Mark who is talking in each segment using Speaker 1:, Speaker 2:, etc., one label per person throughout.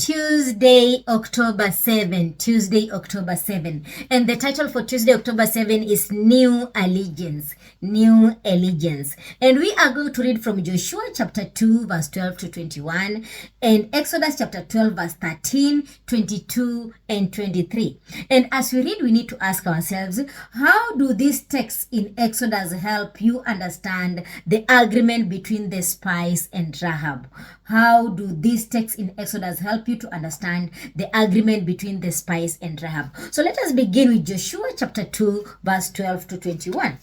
Speaker 1: Tuesday, October 7. Tuesday, October 7. And the title for Tuesday, October 7 is New Allegiance. New Allegiance. And we are going to read from Joshua chapter 2, verse 12 to 21, and Exodus chapter 12, verse 13, 22, and 23. And as we read, we need to ask ourselves, how do these texts in Exodus help you understand the agreement between the spies and Rahab? How do these texts in Exodus help you to understand the agreement between the spies and Rahab? So let us begin with Joshua chapter 2, verse 12 to 21.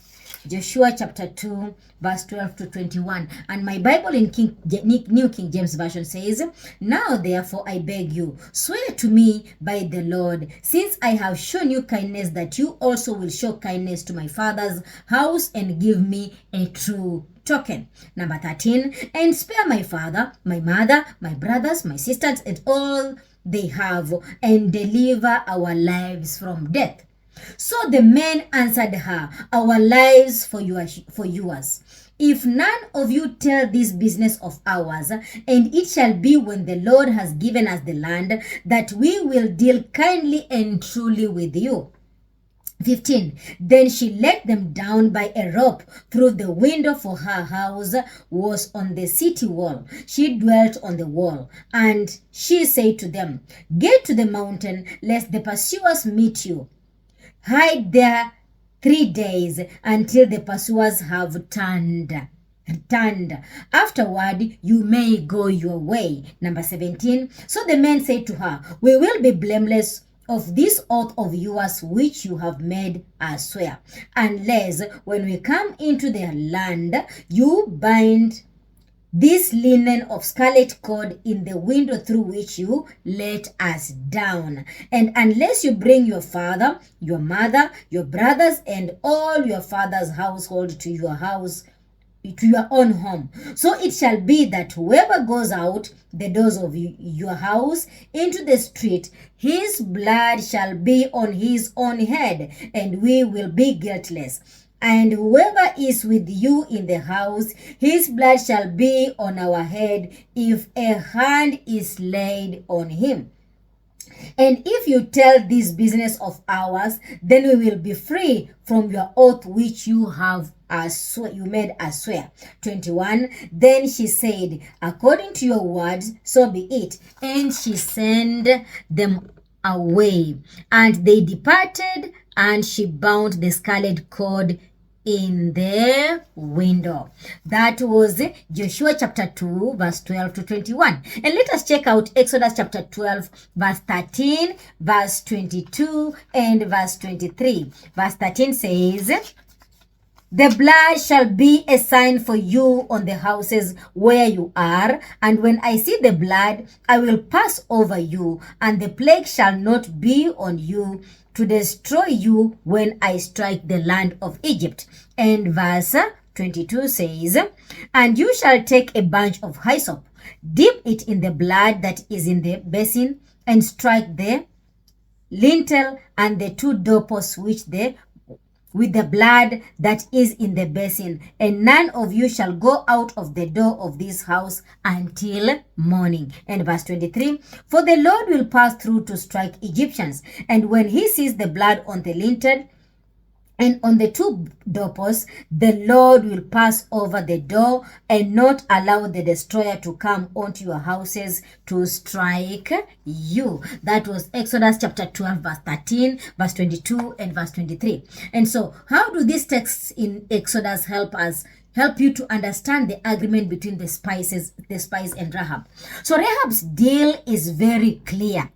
Speaker 1: Joshua chapter 2, verse 12 to 21. And my Bible in New King James Version says, "Now therefore I beg you, swear to me by the Lord, since I have shown you kindness, that you also will show kindness to my father's house and give me a true token." Number 13, "And spare my father, my mother, my brothers, my sisters, and all they have, and deliver our lives from death." So the men answered her, "Our lives for yours. If none of you tell this business of ours, and it shall be when the Lord has given us the land, that we will deal kindly and truly with you." 15, "Then she let them down by a rope through the window, for her house was on the city wall. She dwelt on the wall. And she said to them, 'Get to the mountain, lest the pursuers meet you. Hide there 3 days until the pursuers have turned. Afterward, you may go your way.'" Number 17, "So the men said to her, 'We will be blameless of this oath of yours which you have made us swear, unless when we come into the land, you bind this linen of scarlet cord in the window through which you let us down, and unless you bring your father, your mother, your brothers, and all your father's household to your house, to your own home. So it shall be that whoever goes out the doors of your house into the street, his blood shall be on his own head, and we will be guiltless. And whoever is with you in the house, his blood shall be on our head, if a hand is laid on him. And if you tell this business of ours, then we will be free from your oath which you made us swear." 21, "Then she said, 'According to your words, so be it.' And she sent them away. And they departed, and she bound the scarlet cord in the window." That was Joshua chapter 2, verse 12 to 21. And let us check out Exodus chapter 12, verse 13, verse 22, and verse 23. Verse 13 says, "The blood shall be a sign for you on the houses where you are, and when I see the blood, I will pass over you, and the plague shall not be on you to destroy you when I strike the land of Egypt." And verse 22 says, "And you shall take a bunch of hyssop, dip it in the blood that is in the basin, and strike the lintel and the 2 doorposts with the blood that is in the basin, and none of you shall go out of the door of this house until morning." And verse 23, "For the Lord will pass through to strike Egyptians, and when he sees the blood on the lintel and on the 2 doorposts, the Lord will pass over the door and not allow the destroyer to come onto your houses to strike you." That was Exodus chapter 12, verse 13, verse 22, and verse 23. And so, how do these texts in Exodus help you to understand the agreement between the spies and Rahab? So Rahab's deal is very clear.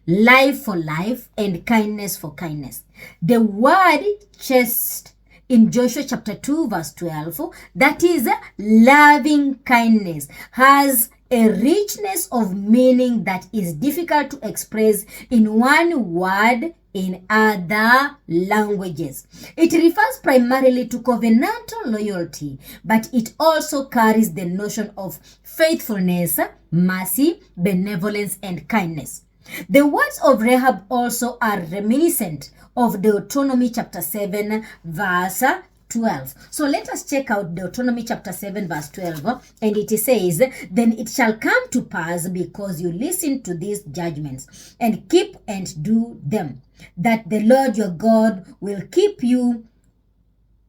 Speaker 1: Life for life and kindness for kindness. The word "chaste" in Joshua chapter 2, verse 12, that is loving kindness, has a richness of meaning that is difficult to express in one word in other languages. It refers primarily to covenantal loyalty, but it also carries the notion of faithfulness, mercy, benevolence, and kindness. The words of Rahab also are reminiscent of Deuteronomy chapter 7, verse 12. So let us check out Deuteronomy chapter 7 verse 12, and it says, then it shall come to pass, because you listen to these judgments and keep and do them, that the Lord your God will keep you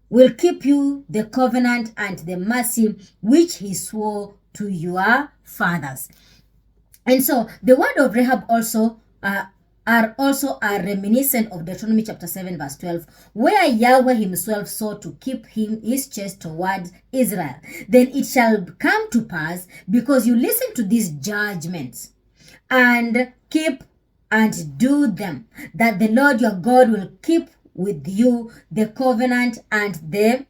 Speaker 1: the covenant and the mercy which he swore to your fathers. And so the word of Rahab also are reminiscent of Deuteronomy chapter 7 verse 12, where Yahweh himself swore to keep his chest towards Israel. Then it shall come to pass, because you listen to these judgments and keep and do them, that the Lord your God will keep with you the covenant and the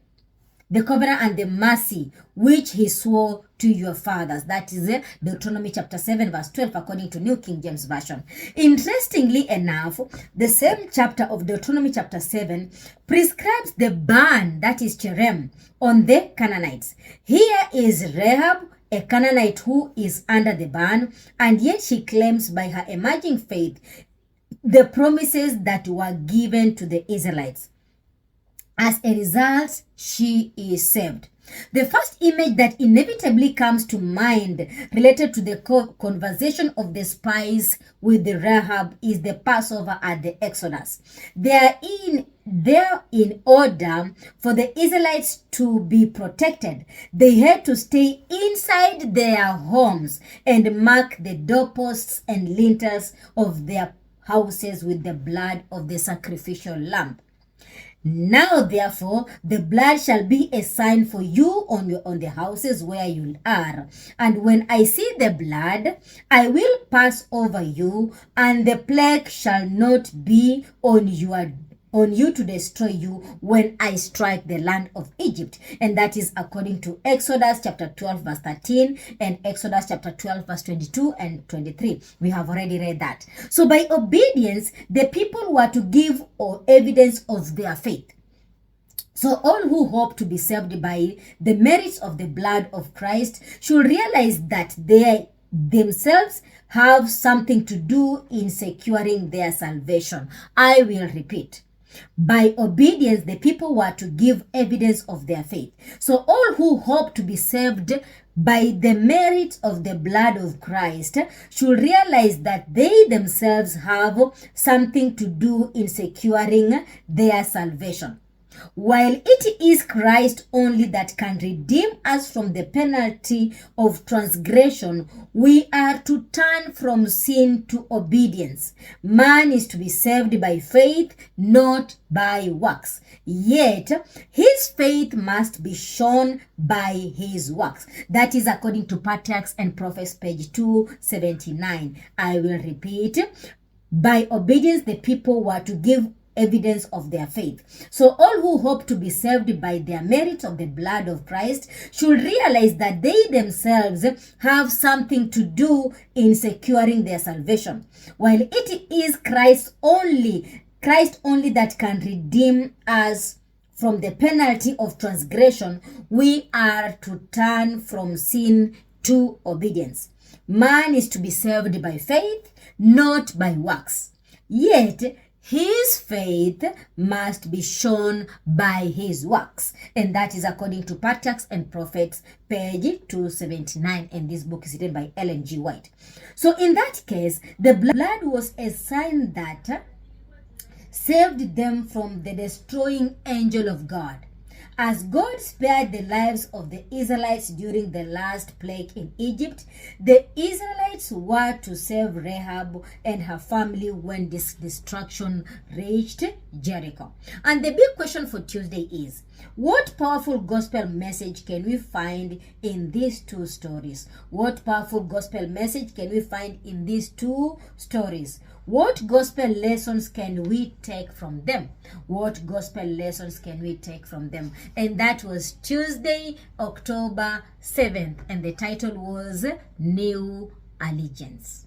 Speaker 1: mercy which he swore to your fathers. That is Deuteronomy chapter 7 verse 12 according to New King James Version. Interestingly enough, the same chapter of Deuteronomy chapter 7 prescribes the ban, that is cherem, on the Canaanites. Here is Rahab, a Canaanite who is under the ban, and yet she claims by her emerging faith the promises that were given to the Israelites. As a result, she is saved. The first image that inevitably comes to mind related to the conversation of the spies with the Rahab is the Passover at the Exodus. They are in order for the Israelites to be protected. They had to stay inside their homes and mark the doorposts and lintels of their houses with the blood of the sacrificial lamb. Now, therefore, the blood shall be a sign for you on the houses where you are. And when I see the blood, I will pass over you, and the plague shall not be on you to destroy you when I strike the land of Egypt. And that is according to Exodus chapter 12 verse 13 and Exodus chapter 12 verse 22 and 23. We have already read that. So by obedience, the people were to give evidence of their faith. So all who hope to be saved by the merits of the blood of Christ should realize that they themselves have something to do in securing their salvation. I will repeat. By obedience, the people were to give evidence of their faith. So all who hope to be saved by the merit of the blood of Christ should realize that they themselves have something to do in securing their salvation. While it is Christ only that can redeem us from the penalty of transgression, we are to turn from sin to obedience. Man is to be saved by faith, not by works. Yet, his faith must be shown by his works. That is according to Patriarchs and Prophets, page 279. I will repeat. By obedience, the people were to give evidence of their faith. So all who hope to be saved by their merit of the blood of Christ should realize that they themselves have something to do in securing their salvation. While it is Christ only that can redeem us from the penalty of transgression, we are to turn from sin to obedience. Man is to be saved by faith, not by works. Yet, his faith must be shown by his works. And that is according to Patriarchs and Prophets, page 279. And this book is written by Ellen G. White. So in that case, the blood was a sign that saved them from the destroying angel of God. As God spared the lives of the Israelites during the last plague in Egypt, the Israelites were to save Rahab and her family when this destruction reached Jericho. And the big question for Tuesday is, what powerful gospel message can we find in these two stories? What powerful gospel message can we find in these two stories? What gospel lessons can we take from them? What gospel lessons can we take from them? And that was Tuesday, October 7th. And the title was New Allegiance.